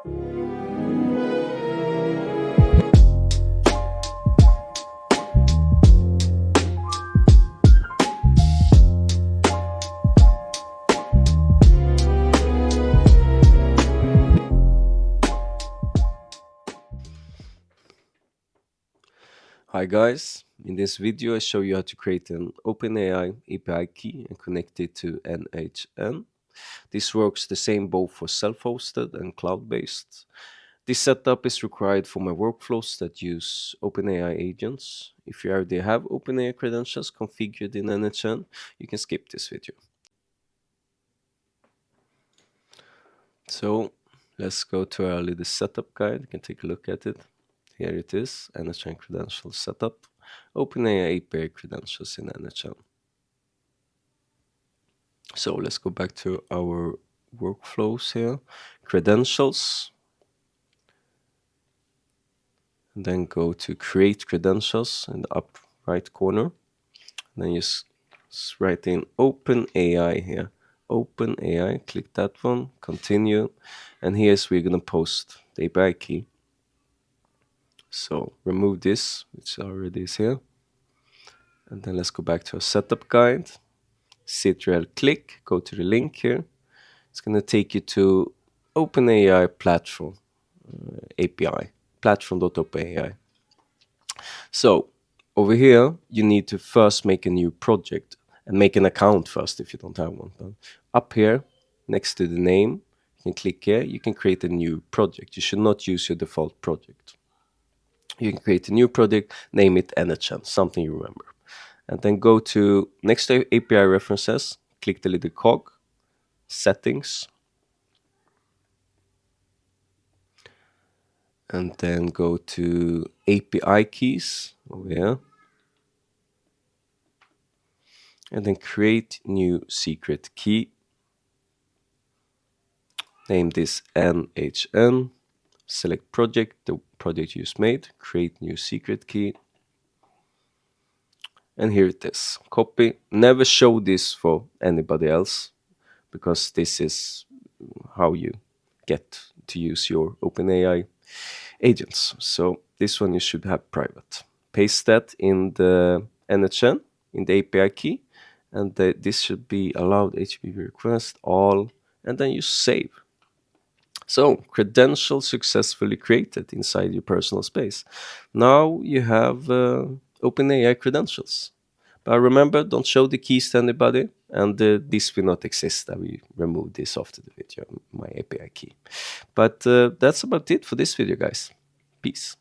Hi guys, in this video I show you how to create an OpenAI API key and connect it to NHN. This works the same both for self-hosted and cloud-based. This setup is required for my workflows that use OpenAI agents. If you already have OpenAI credentials configured in NHN, you can skip this video. So let's go to our little setup guide. You can take a look at it. Here it is, NHN credentials setup, OpenAI API credentials in NHN. So let's go back to our workflows here, credentials, and then go to create credentials in the up right corner. And then just write in OpenAI here, OpenAI, click that one, continue, and here's where you're gonna post the API key. So remove this, which already is here. And then let's go back to our setup guide. Ctrl click, go to the link here. It's going to take you to OpenAI platform API, platform.openai. So over here, you need to first make a new project and make an account first if you don't have one. But up here, next to the name, you can click here, you can create a new project. You should not use your default project. You can create a new project, name it NHN, something you remember. And then go to next to API references, click the little cog, settings, and then go to API keys over here, and then create new secret key. Name this NHN, select project, the project you just made, create new secret key. And here it is, copy. Never show this for anybody else, because this is how you get to use your OpenAI agents. So this one you should have private. Paste that in the NHN, in the API key, and this should be allowed HTTP request, all, and then you save. So credentials successfully created inside your personal space. Now you have OpenAI credentials. But remember, don't show the keys to anybody, and this will not exist. I will remove this after the video, my API key. But that's about it for this video, guys. Peace.